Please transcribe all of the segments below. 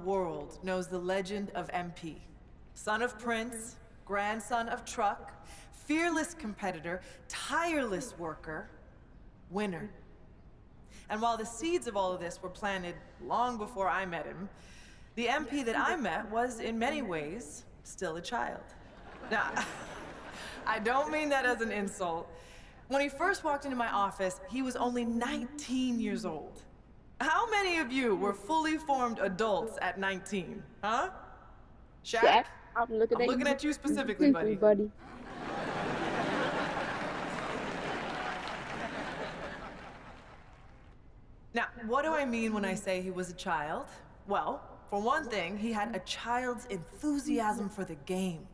world knows the legend of MP. Son of Prince, grandson of Truck, fearless competitor, tireless worker, winner. And while the seeds of all of this were planted long before I met him, the MP that I met was, in many ways, still a child. Now, I don't mean that as an insult. When he first walked into my office, he was only 19 years old. How many of you were fully formed adults at 19, huh? Shaq? I'm looking at you specifically, buddy. Now, what do I mean when I say he was a child? Well, for one thing, he had a child's enthusiasm for the game.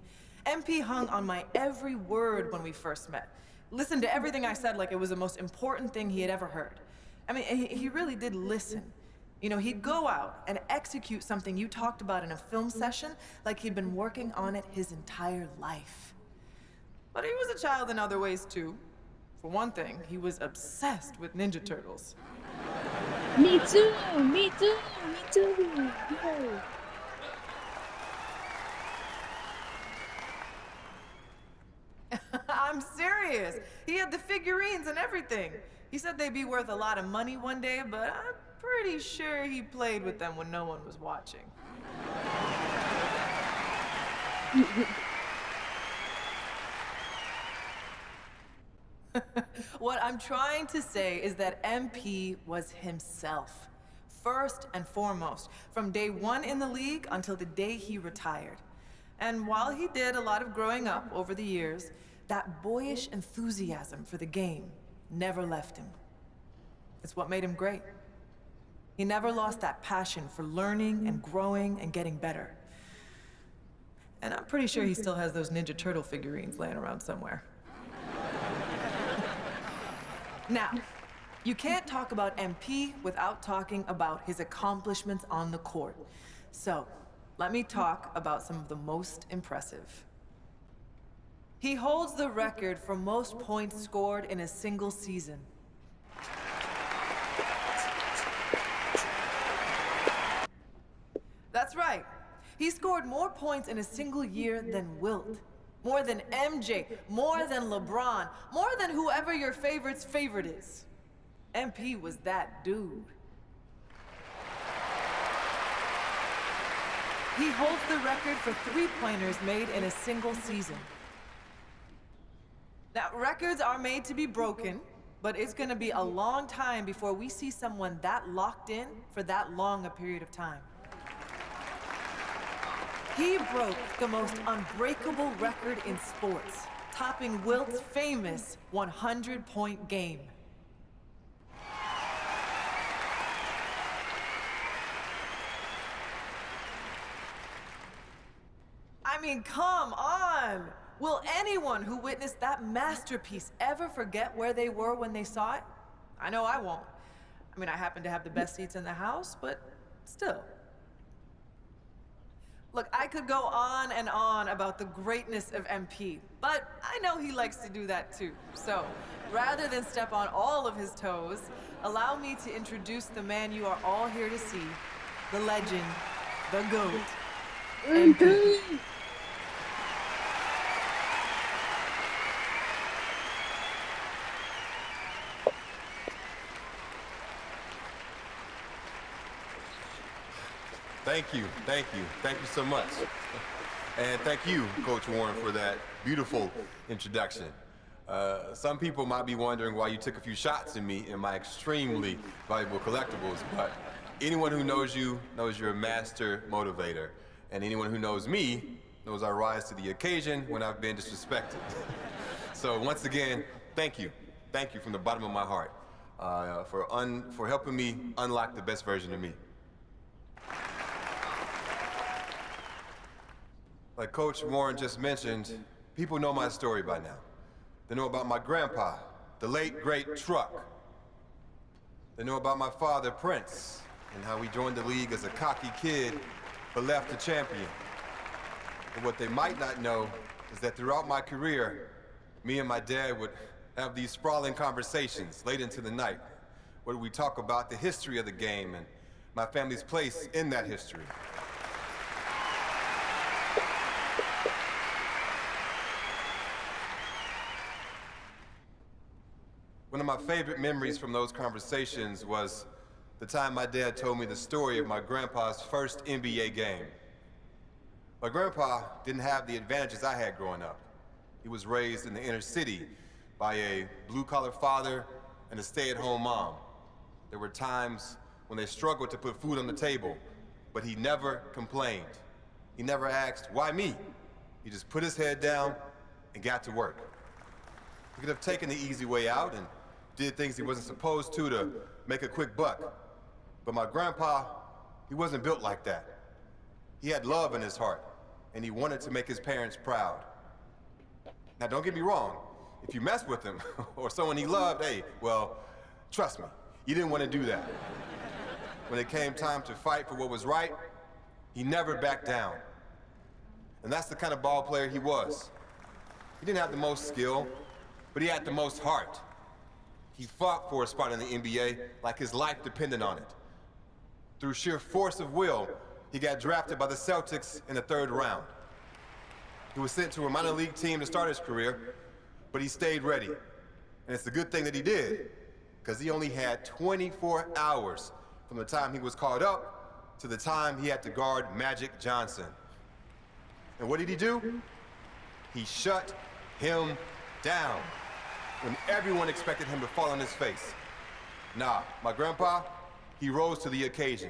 MP hung on my every word when we first met. Listened to everything I said like it was the most important thing he had ever heard. I mean, he really did listen. You know, he'd go out and execute something you talked about in a film session like he'd been working on it his entire life. But he was a child in other ways, too. For one thing, he was obsessed with Ninja Turtles. Me too, me too, me too. Yeah. I'm serious. He had the figurines and everything. He said they'd be worth a lot of money one day, but I'm pretty sure he played with them when no one was watching. What I'm trying to say is that MP was himself, first and foremost, from day one in the league until the day he retired. And while he did a lot of growing up over the years, that boyish enthusiasm for the game never left him. It's what made him great. He never lost that passion for learning and growing and getting better. And I'm pretty sure he still has those Ninja Turtle figurines laying around somewhere. Now, you can't talk about MP without talking about his accomplishments on the court. So, let me talk about some of the most impressive. He holds the record for most points scored in a single season. That's right. He scored more points in a single year than Wilt. More than MJ, more than LeBron, more than whoever your favorite's favorite is. MP was that dude. He holds the record for three-pointers made in a single season. Now, records are made to be broken, but it's gonna be a long time before we see someone that locked in for that long a period of time. He broke the most unbreakable record in sports, topping Wilt's famous 100-point game. I mean, come on! Will anyone who witnessed that masterpiece ever forget where they were when they saw it? I know I won't. I mean, I happen to have the best seats in the house, but still. Look, I could go on and on about the greatness of MP, but I know he likes to do that too. So, rather than step on all of his toes, allow me to introduce the man you are all here to see, the legend, the GOAT, MP. Thank you so much. And thank you, Coach Warren, for that beautiful introduction. Some people might be wondering why you took a few shots at me in my extremely valuable collectibles, but anyone who knows you knows you're a master motivator. And anyone who knows me knows I rise to the occasion when I've been disrespected. So once again, thank you. Thank you from the bottom of my heart for helping me unlock the best version of me. Like Coach Warren just mentioned, people know my story by now. They know about my grandpa, the late, great Truck. They know about my father, Prince, and how he joined the league as a cocky kid, but left a champion. But what they might not know is that throughout my career, me and my dad would have these sprawling conversations late into the night, where we talk about the history of the game and my family's place in that history. One of my favorite memories from those conversations was the time my dad told me the story of my grandpa's first NBA game. My grandpa didn't have the advantages I had growing up. He was raised in the inner city by a blue-collar father and a stay-at-home mom. There were times when they struggled to put food on the table, but he never complained. He never asked, why me? He just put his head down and got to work. He could have taken the easy way out and did things he wasn't supposed to make a quick buck. But my grandpa, he wasn't built like that. He had love in his heart, and he wanted to make his parents proud. Now, don't get me wrong. If you mess with him or someone he loved, hey, well, trust me, you didn't want to do that. When it came time to fight for what was right, he never backed down. And that's the kind of ball player he was. He didn't have the most skill, but he had the most heart. He fought for a spot in the NBA like his life depended on it. Through sheer force of will, he got drafted by the Celtics in the 3rd round. He was sent to a minor league team to start his career, but he stayed ready. And it's a good thing that he did, because he only had 24 hours from the time he was called up to the time he had to guard Magic Johnson. And what did he do? He shut him down when everyone expected him to fall on his face. Nah, my grandpa, he rose to the occasion.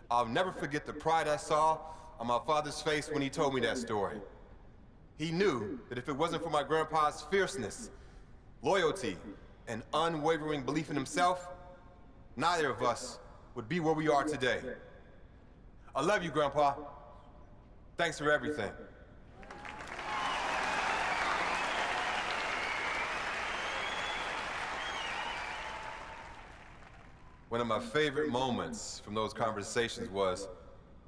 I'll never forget the pride I saw on my father's face when he told me that story. He knew that if it wasn't for my grandpa's fierceness, loyalty, and unwavering belief in himself, neither of us would be where we are today. I love you, Grandpa. Thanks for everything. One of my favorite moments from those conversations was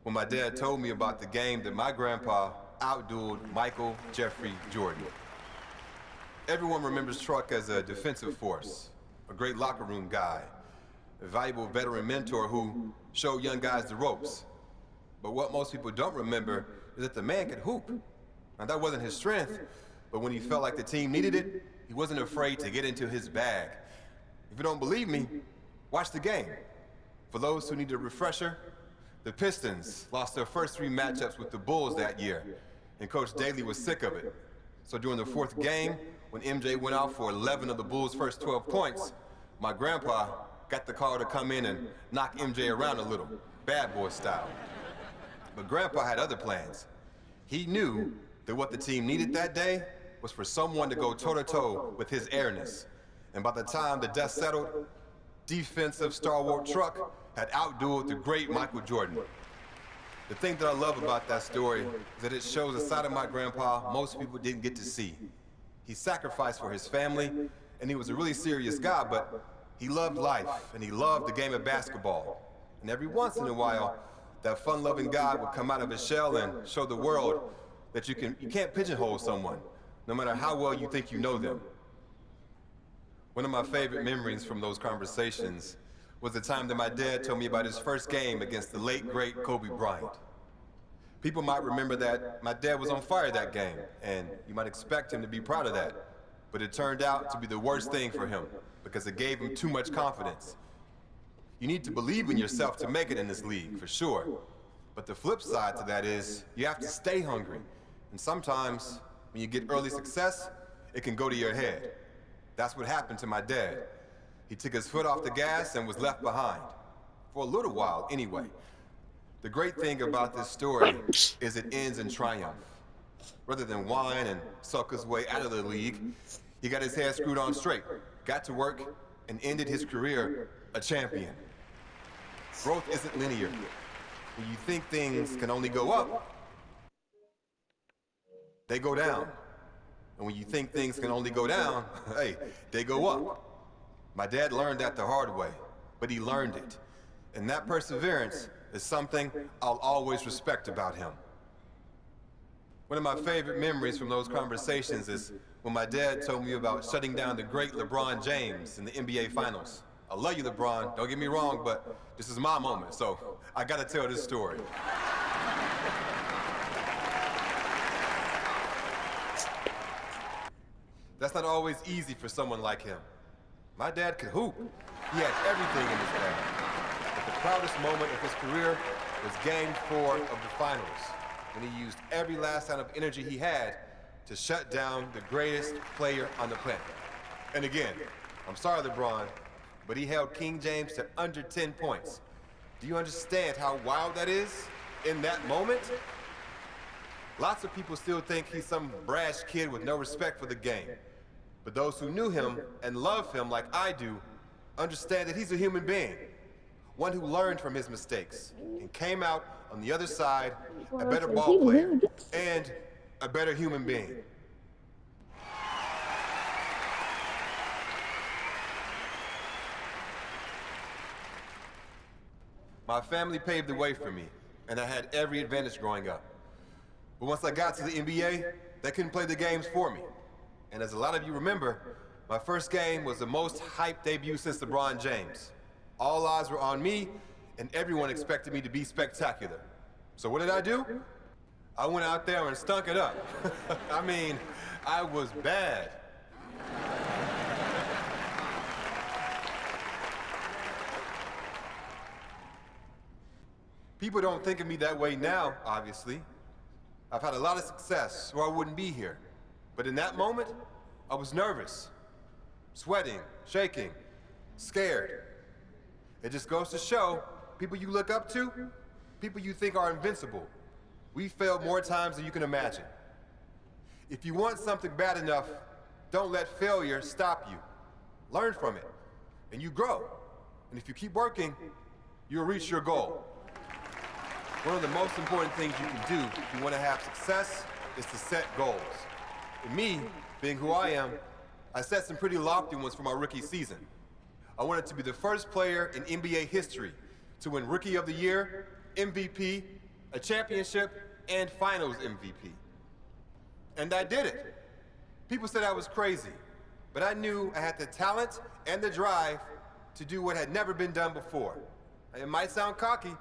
when my dad told me about the game that my grandpa outdueled Michael Jeffrey Jordan. Everyone remembers Truck as a defensive force, a great locker room guy, a valuable veteran mentor who showed young guys the ropes. But what most people don't remember is that the man could hoop. Now, that wasn't his strength, but when he felt like the team needed it, he wasn't afraid to get into his bag. If you don't believe me, watch the game. For those who need a refresher, the Pistons lost their first 3 matchups with the Bulls that year, and Coach Daly was sick of it. So during the 4th game, when MJ went out for 11 of the Bulls' first 12 points, my grandpa got the call to come in and knock MJ around a little, bad boy style. But Grandpa had other plans. He knew that what the team needed that day was for someone to go toe-to-toe with his airness. And by the time the dust settled, defensive stalwart Truck had outdueled the great Michael Jordan. The thing that I love about that story is that it shows a side of my grandpa most people didn't get to see. He sacrificed for his family, and he was a really serious guy, but he loved life, and he loved the game of basketball. And every once in a while, that fun-loving guy would come out of his shell and show the world that you can't pigeonhole someone, no matter how well you think you know them. One of my favorite memories from those conversations was the time that my dad told me about his first game against the late, great Kobe Bryant. People might remember that my dad was on fire that game, and you might expect him to be proud of that. But it turned out to be the worst thing for him, because it gave him too much confidence. You need to believe in yourself to make it in this league, for sure. But the flip side to that is, you have to stay hungry. And sometimes, when you get early success, it can go to your head. That's what happened to my dad. He took his foot off the gas and was left behind. For a little while, anyway. The great thing about this story is it ends in triumph. Rather than whine and sulk his way out of the league, he got his head screwed on straight, got to work, and ended his career a champion. Growth isn't linear. When you think things can only go up, they go down. And when you think things can only go down, hey, they go up. My dad learned that the hard way, but he learned it. And that perseverance is something I'll always respect about him. One of my favorite memories from those conversations is when my dad told me about shutting down the great LeBron James in the NBA Finals. I love you, LeBron, don't get me wrong, but this is my moment, so I gotta tell this story. That's not always easy for someone like him. My dad could hoop. He had everything in his bag. But the proudest moment of his career was Game 4 of the finals, when he used every last ounce of energy he had to shut down the greatest player on the planet. And again, I'm sorry, LeBron, but he held King James to under 10 points. Do you understand how wild that is in that moment? Lots of people still think he's some brash kid with no respect for the game. But those who knew him and love him like I do understand that he's a human being, one who learned from his mistakes and came out on the other side a better ball player and a better human being. My family paved the way for me, and I had every advantage growing up. But once I got to the NBA, they couldn't play the games for me. And as a lot of you remember, my first game was the most hyped debut since LeBron James. All eyes were on me, and everyone expected me to be spectacular. So what did I do? I went out there and stunk it up. I mean, I was bad. People don't think of me that way now, obviously. I've had a lot of success, or I wouldn't be here. But in that moment, I was nervous, sweating, shaking, scared. It just goes to show, people you look up to, people you think are invincible, we failed more times than you can imagine. If you want something bad enough, don't let failure stop you. Learn from it, and you grow. And if you keep working, you'll reach your goal. One of the most important things you can do if you want to have success is to set goals. And me, being who I am, I set some pretty lofty ones for my rookie season. I wanted to be the first player in NBA history to win Rookie of the Year, MVP, a championship, and Finals MVP. And I did it. People said I was crazy, but I knew I had the talent and the drive to do what had never been done before. It might sound cocky,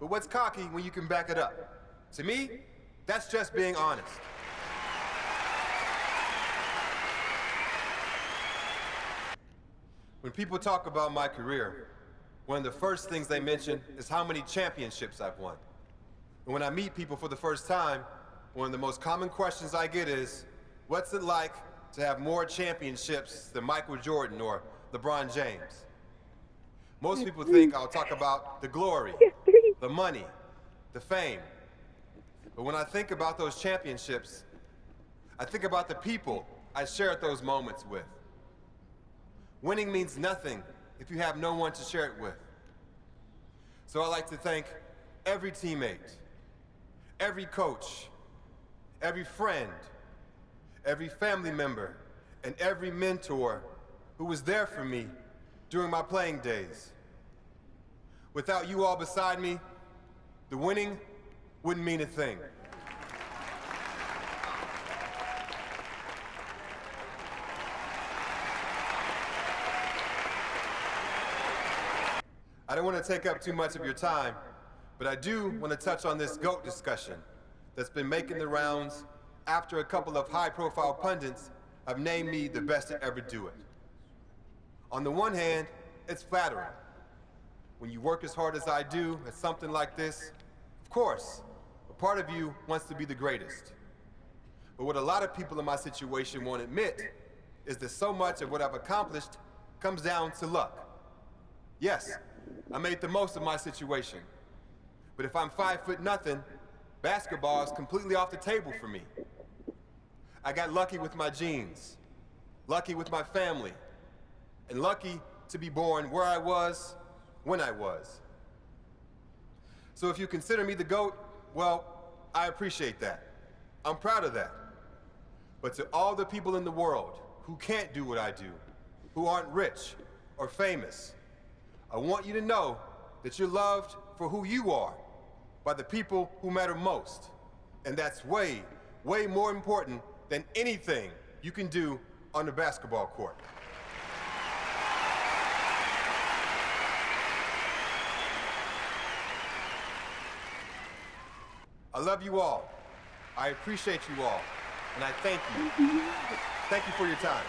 but what's cocky when you can back it up? To me, that's just being honest. When people talk about my career, one of the first things they mention is how many championships I've won. And when I meet people for the first time, one of the most common questions I get is, what's it like to have more championships than Michael Jordan or LeBron James? Most people think I'll talk about the glory, the money, the fame. But when I think about those championships, I think about the people I shared those moments with. Winning means nothing if you have no one to share it with. So I'd like to thank every teammate, every coach, every friend, every family member, and every mentor who was there for me during my playing days. Without you all beside me, the winning wouldn't mean a thing. I don't want to take up too much of your time, but I do want to touch on this GOAT discussion that's been making the rounds after a couple of high-profile pundits have named me the best to ever do it. On the one hand, it's flattering. When you work as hard as I do at something like this, of course, a part of you wants to be the greatest. But what a lot of people in my situation won't admit is that so much of what I've accomplished comes down to luck. Yes, I made the most of my situation. But if I'm 5'0", basketball is completely off the table for me. I got lucky with my genes, lucky with my family, and lucky to be born where I was, when I was. So if you consider me the GOAT, well, I appreciate that. I'm proud of that. But to all the people in the world who can't do what I do, who aren't rich or famous, I want you to know that you're loved for who you are by the people who matter most. And that's way, way more important than anything you can do on the basketball court. I love you all. I appreciate you all. And I thank you. Thank you for your time.